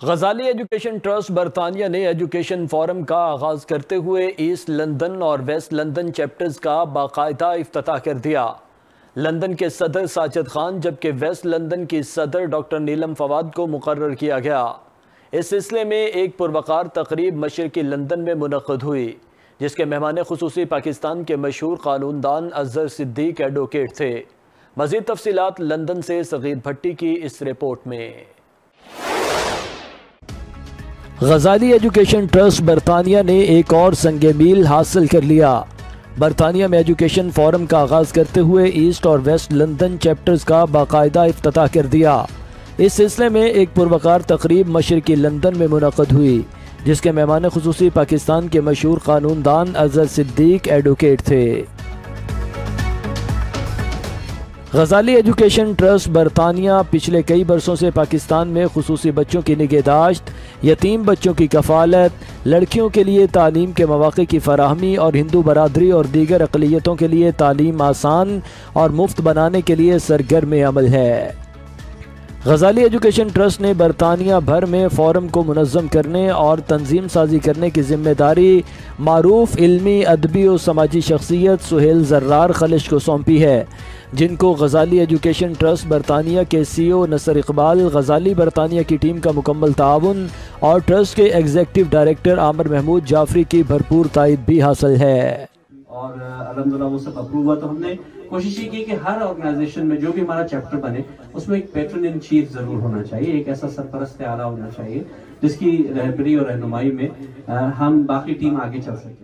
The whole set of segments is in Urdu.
غزالی ایجوکیشن ٹرسٹ برطانیہ نے ایجوکیشن فورم کا آغاز کرتے ہوئے ایسٹ لندن اور ویسٹ لندن چیپٹرز کا باقاعدہ افتتاح کر دیا۔ لندن کے صدر ساجد خان جبکہ ویسٹ لندن کی صدر ڈاکٹر نیلم فواد کو مقرر کیا گیا۔ اس سلسلے میں ایک پروقار تقریب مشرقی لندن میں منعقد ہوئی، جس کے مہمان خصوصی پاکستان کے مشہور قانون دان اظہر صدیق ایڈوکیٹ تھے۔ مزید تفصیلات لندن سے صغیر بھٹی کی اس رپورٹ میں۔ غزالی ایجوکیشن ٹرسٹ برطانیہ نے ایک اور سنگ میل حاصل کر لیا۔ برطانیہ میں ایجوکیشن فورم کا آغاز کرتے ہوئے ایسٹ اور ویسٹ لندن چیپٹرز کا باقاعدہ افتتاح کر دیا۔ اس سلسلے میں ایک پروقار تقریب مشرقی لندن میں منعقد ہوئی، جس کے مہمان خصوصی پاکستان کے مشہور قانون دان اظہر صدیق ایڈوکیٹ تھے۔ غزالی ایجوکیشن ٹرسٹ برطانیہ پچھلے کئی برسوں سے پاکستان میں خصوصی بچوں کی نگہداشت، یتیم بچوں کی کفالت، لڑکیوں کے لیے تعلیم کے مواقع کی فراہمی اور ہندو برادری اور دیگر اقلیتوں کے لیے تعلیم آسان اور مفت بنانے کے لیے سرگرم عمل ہے۔ غزالی ایجوکیشن ٹرسٹ نے برطانیہ بھر میں فورم کو منظم کرنے اور تنظیم سازی کرنے کی ذمہ داری معروف علمی، ادبی و سماجی شخصیت سہیل زرار خلش کو سونپی ہے، جن کو غزالی ایجوکیشن ٹرسٹ برطانیہ کے سی او نصر اقبال، غزالی برطانیہ کی ٹیم کا مکمل تعاون اور ٹرسٹ کے ایگزیکٹو ڈائریکٹر عامر محمود جعفری کی بھرپور تائید بھی حاصل ہے۔ اور الحمدللہ وہ سب اپروو ہوا، تو ہم نے کوشش یہ کی کہ ہر آرگنائزیشن میں جو بھی ہمارا چیپٹر بنے اس میں ایک پیٹرن ان چیف ضرور ہونا چاہیے، ایک ایسا سرپرست اعلیٰ ہونا چاہیے جس کی رہبری اور رہنمائی میں ہم باقی ٹیم آگے چل سکیں۔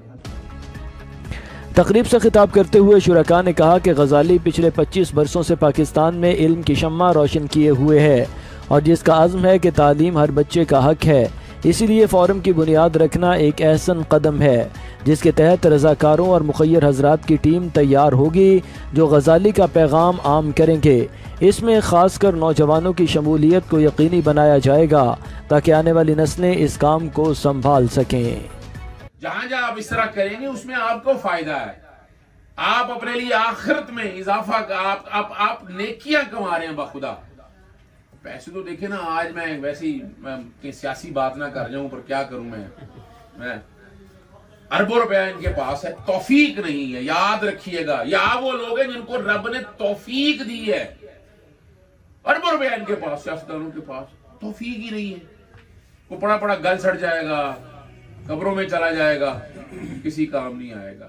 تقریب سے خطاب کرتے ہوئے شرکاء نے کہا کہ غزالی پچھلے 25 برسوں سے پاکستان میں علم کی شمع روشن کیے ہوئے ہے اور جس کا عزم ہے کہ تعلیم ہر بچے کا حق ہے، اسی لیے فورم کی بنیاد رکھنا ایک احسن قدم ہے، جس کے تحت رضاکاروں اور مخیر حضرات کی ٹیم تیار ہوگی جو غزالی کا پیغام عام کریں گے۔ اس میں خاص کر نوجوانوں کی شمولیت کو یقینی بنایا جائے گا تاکہ آنے والی نسلیں اس کام کو سنبھال سکیں۔ جہاں جہاں آپ اس طرح کریں گے اس میں آپ کو فائدہ ہے، آپ اپنے لیے آخرت میں اضافہ آپ نیکیاں کما رہے ہیں بخدا۔ پیسے تو دیکھیں نا، آج میں ویسی سیاسی بات نہ کر جاؤں پر کیا کروں میں اربوں روپیہ ان کے پاس ہے، توفیق نہیں ہے، یاد رکھیے گا۔ یا وہ لوگ ہیں جن کو رب نے توفیق دی ہے، اربوں روپیہ ان کے پاس، سیاستدانوں کے پاس توفیق ہی نہیں ہے۔ وہ پڑا پڑا گل سڑ جائے گا، قبروں میں چلا جائے گا، کسی کام نہیں آئے گا۔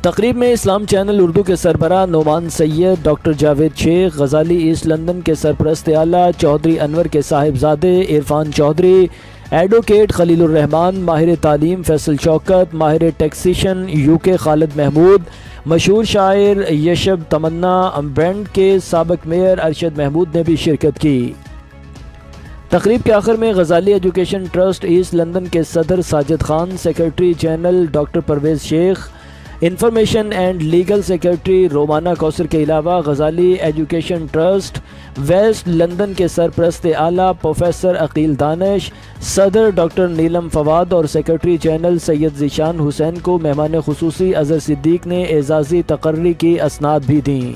تقریب میں اسلام چینل اردو کے سربراہ نعمان سید، ڈاکٹر جاوید شیخ، غزالی ایسٹ لندن کے سرپرست اعلیٰ چودھری انور کے صاحبزادے عرفان چودھری، ایڈوکیٹ خلیل الرحمان، ماہر تعلیم فیصل شوکت، ماہر ٹیکسیشن یو کے خالد محمود، مشہور شاعر یشب تمنا، برینڈ کے سابق میئر ارشد محمود نے بھی شرکت کی۔ تقریب کے آخر میں Ghazali Education Trust East London کے صدر Sajid Khan, secretary general doctor Parvez Shaikh, information and legal secretary Rumana Kausar کے علاوہ Ghazali Education Trust West London کے سرپرست اعلیٰ پروفیسر عقیل دانش، صدر ڈاکٹر نیلم فواد اور سیکرٹری جنرل سید ذیشان حسین کو مہمان خصوصی اظہر صدیق نے اعزازی تقرری کی اسناد بھی دیں۔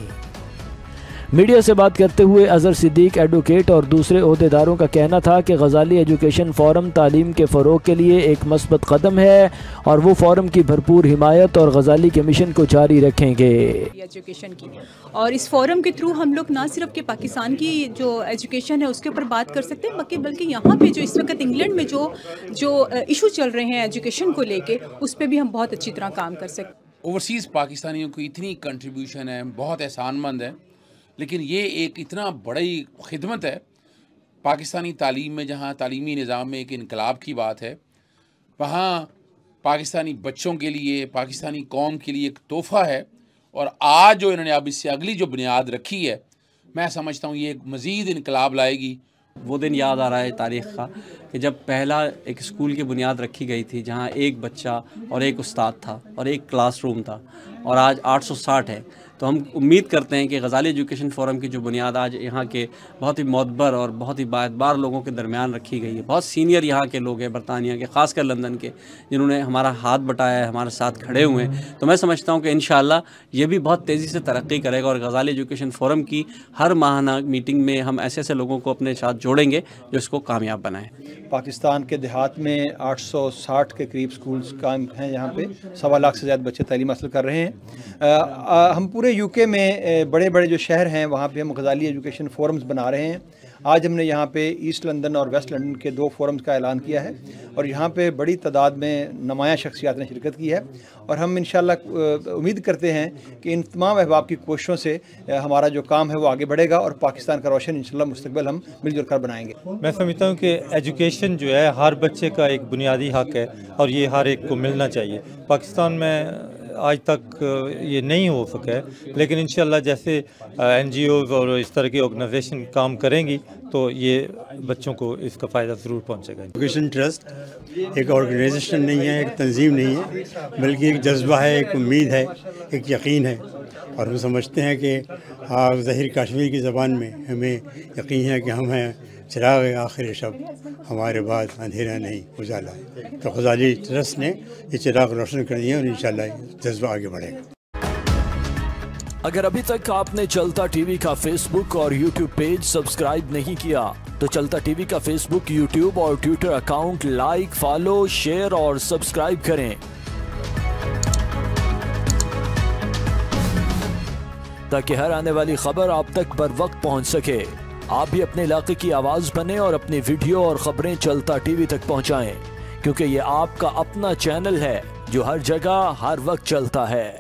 میڈیا سے بات کرتے ہوئے اظہر صدیق ایڈوکیٹ اور دوسرے عہدیداروں کا کہنا تھا کہ غزالی ایجوکیشن فورم تعلیم کے فروغ کے لیے ایک مثبت قدم ہے اور وہ فورم کی بھرپور حمایت اور غزالی کے مشن کو جاری رکھیں گے۔ ایجوکیشن کی اور اس فورم کے تھرو ہم لوگ نہ صرف کہ پاکستان کی جو ایجوکیشن ہے اس کے اوپر بات کر سکتے ہیں، بلکہ یہاں پہ جو اس وقت انگلینڈ میں جو ایشو چل رہے ہیں ایجوکیشن کو لے کے، اس پہ بھی ہم بہت اچھی طرح کام کر سکتے ہیں۔ اوورسیز پاکستانیوں کی اتنی کنٹریبیوشن ہے، بہت احسان مند ہے، لیکن یہ ایک اتنا بڑی خدمت ہے پاکستانی تعلیم میں، جہاں تعلیمی نظام میں ایک انقلاب کی بات ہے، وہاں پاکستانی بچوں کے لیے، پاکستانی قوم کے لیے ایک تحفہ ہے۔ اور آج جو انہوں نے اب اس سے اگلی جو بنیاد رکھی ہے، میں سمجھتا ہوں یہ ایک مزید انقلاب لائے گی۔ وہ دن یاد آ رہا ہے تاریخ کا کہ جب پہلا ایک اسکول کی بنیاد رکھی گئی تھی، جہاں ایک بچہ اور ایک استاد تھا اور ایک کلاس روم تھا، اور آج 860 ہے۔ تو ہم امید کرتے ہیں کہ غزالی ایجوکیشن فورم کی جو بنیاد آج یہاں کے بہت ہی معتبر اور بہت ہی باعتبار لوگوں کے درمیان رکھی گئی ہے، بہت سینئر یہاں کے لوگ ہیں برطانیہ کے، خاص کر لندن کے، جنہوں نے ہمارا ہاتھ بٹایا ہے، ہمارے ساتھ کھڑے ہوئے ہیں، تو میں سمجھتا ہوں کہ انشاءاللہ یہ بھی بہت تیزی سے ترقی کرے گا، اور غزالی ایجوکیشن فورم کی ہر ماہانہ میٹنگ میں ہم ایسے ایسے لوگوں کو اپنے ساتھ جوڑیں گے جو اس کو کامیاب بنائیں۔ پاکستان کے دیہات میں 860 کے قریب سکولز قائم ہیں، یہاں پہ 1.25 لاکھ سے زیادہ بچے تعلیم حاصل کر رہے ہیں۔ ہم پورے یو کے میں بڑے بڑے جو شہر ہیں وہاں پہ ہم غزالی ایجوکیشن فورمز بنا رہے ہیں۔ آج ہم نے یہاں پہ ایسٹ لندن اور ویسٹ لندن کے 2 فورمز کا اعلان کیا ہے، اور یہاں پہ بڑی تعداد میں نمایاں شخصیات نے شرکت کی ہے، اور ہم انشاءاللہ امید کرتے ہیں کہ ان تمام احباب کی کوششوں سے ہمارا جو کام ہے وہ آگے بڑھے گا، اور پاکستان کا روشن انشاءاللہ مستقبل ہم مل جل کر بنائیں گے۔ میں سمجھتا ہوں کہ ایجوکیشن جو ہے ہر بچے کا ایک بنیادی حق ہے، اور یہ ہر ایک کو ملنا چاہیے۔ پاکستان میں آج تک یہ نہیں ہو سکا ہے، لیکن انشاءاللہ جیسے NGOs اور اس طرح کی آرگنائزیشن کام کریں گی تو یہ بچوں کو اس کا فائدہ ضرور پہنچے گا۔ ایجوکیشن ٹرسٹ ایک آرگنائزیشن نہیں ہے، ایک تنظیم نہیں ہے، بلکہ ایک جذبہ ہے، ایک امید ہے، ایک یقین ہے، اور ہم سمجھتے ہیں کہ ظاہر کشمیر کی زبان میں ہمیں یقین ہے کہ ہم ہیں چراغ آخر شب، ہمارے بعد اندھیرا نہیں اجالا ہے۔ تو غزالی ٹرسٹ نے یہ چراغ روشن کر دیا، اور انشاءاللہ جذبہ آگے بڑھے گا۔ اگر ابھی تک آپ نے چلتا ٹی وی کا فیس بک اور یوٹیوب پیج سبسکرائب نہیں کیا تو چلتا ٹی وی کا فیس بک، یوٹیوب اور Twitter account like, follow, share اور سبسکرائب کریں تاکہ ہر آنے والی خبر آپ تک بر وقت پہنچ سکے۔ آپ بھی اپنے علاقے کی آواز بنیں اور اپنی ویڈیو اور خبریں چلتا ٹی وی تک پہنچائیں، کیونکہ یہ آپ کا اپنا چینل ہے جو ہر جگہ ہر وقت چلتا ہے۔